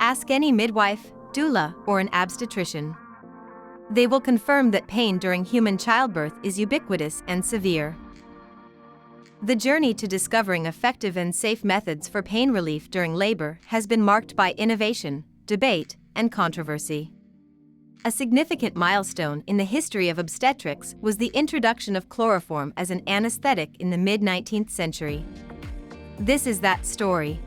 Ask any midwife, doula, or an obstetrician. They will confirm that pain during human childbirth is ubiquitous and severe. The journey to discovering effective and safe methods for pain relief during labor has been marked by innovation, debate, and controversy. A significant milestone in the history of obstetrics was the introduction of chloroform as an anesthetic in the mid-19th century. This is that story.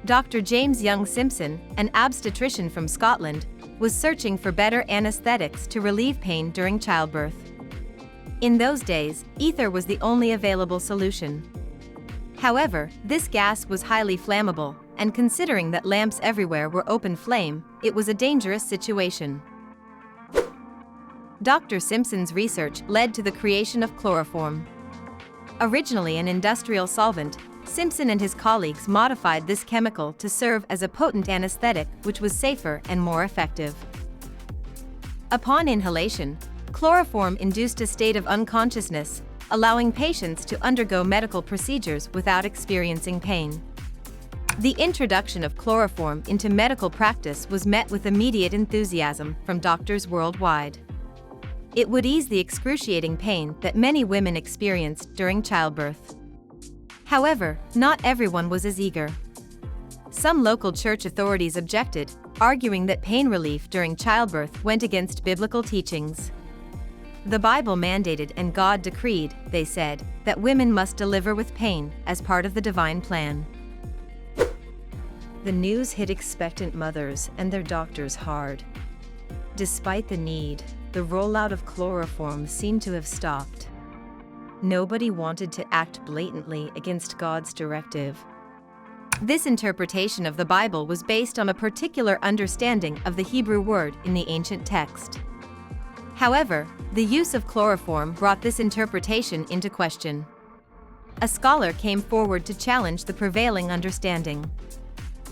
Dr. James Young Simpson, an obstetrician from Scotland, was searching for better anesthetics to relieve pain during childbirth. In those days, ether was the only available solution. However, this gas was highly flammable, and considering that lamps everywhere were open flame, it was a dangerous situation. Dr. Simpson's research led to the creation of chloroform. Originally an industrial solvent, Simpson and his colleagues modified this chemical to serve as a potent anesthetic which was safer and more effective. Upon inhalation, chloroform induced a state of unconsciousness, allowing patients to undergo medical procedures without experiencing pain. The introduction of chloroform into medical practice was met with immediate enthusiasm from doctors worldwide. It would ease the excruciating pain that many women experienced during childbirth. However, not everyone was as eager. Some local church authorities objected, arguing that pain relief during childbirth went against biblical teachings. The Bible mandated and God decreed, they said, that women must deliver with pain as part of the divine plan. The news hit expectant mothers and their doctors hard. Despite the need, the rollout of chloroform seemed to have stopped. Nobody wanted to act blatantly against God's directive. This interpretation of the Bible was based on a particular understanding of the Hebrew word in the ancient text. However, the use of chloroform brought this interpretation into question. A scholar came forward to challenge the prevailing understanding.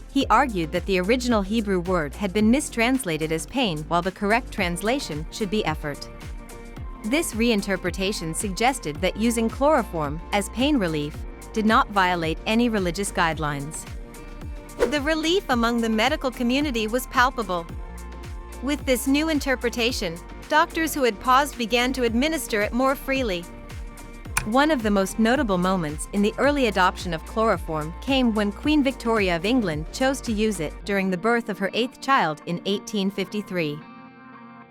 He argued that the original Hebrew word had been mistranslated as pain while the correct translation should be effort. This reinterpretation suggested that using chloroform as pain relief did not violate any religious guidelines. The relief among the medical community was palpable. With this new interpretation, doctors who had paused began to administer it more freely. One of the most notable moments in the early adoption of chloroform came when Queen Victoria of England chose to use it during the birth of her 8th child in 1853.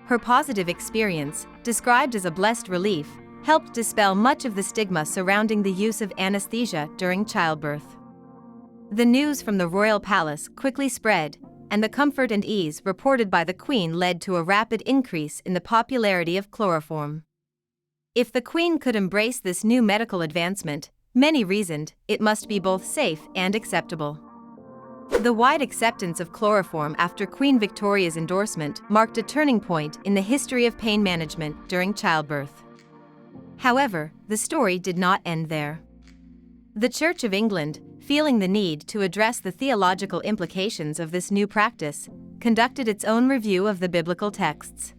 Her positive experience, described as a blessed relief, helped dispel much of the stigma surrounding the use of anesthesia during childbirth. The news from the royal palace quickly spread, and the comfort and ease reported by the Queen led to a rapid increase in the popularity of chloroform. If the Queen could embrace this new medical advancement, many reasoned it must be both safe and acceptable. The wide acceptance of chloroform after Queen Victoria's endorsement marked a turning point in the history of pain management during childbirth. However, the story did not end there. The Church of England, feeling the need to address the theological implications of this new practice, conducted its own review of the biblical texts.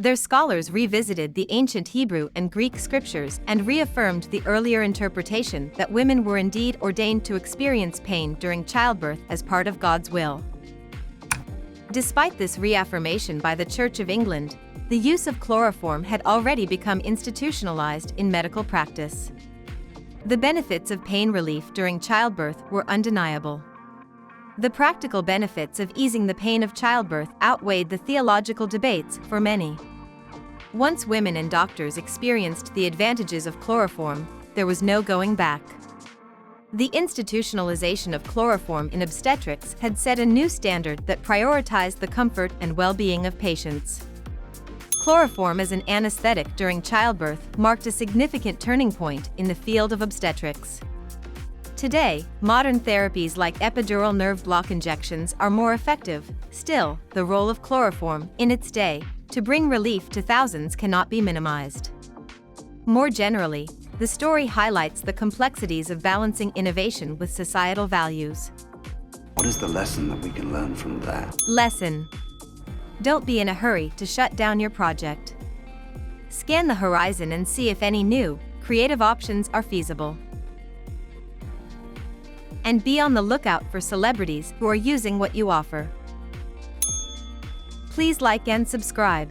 Their scholars revisited the ancient Hebrew and Greek scriptures and reaffirmed the earlier interpretation that women were indeed ordained to experience pain during childbirth as part of God's will. Despite this reaffirmation by the Church of England, the use of chloroform had already become institutionalized in medical practice. The benefits of pain relief during childbirth were undeniable. The practical benefits of easing the pain of childbirth outweighed the theological debates for many. Once women and doctors experienced the advantages of chloroform, there was no going back. The institutionalization of chloroform in obstetrics had set a new standard that prioritized the comfort and well-being of patients. Chloroform as an anesthetic during childbirth marked a significant turning point in the field of obstetrics. Today, modern therapies like epidural nerve block injections are more effective. Still, the role of chloroform, in its day, to bring relief to thousands cannot be minimized. More generally, the story highlights the complexities of balancing innovation with societal values. What is the lesson that we can learn from that? Lesson: don't be in a hurry to shut down your project. Scan the horizon and see if any new, creative options are feasible. And be on the lookout for celebrities who are using what you offer. Please like and subscribe.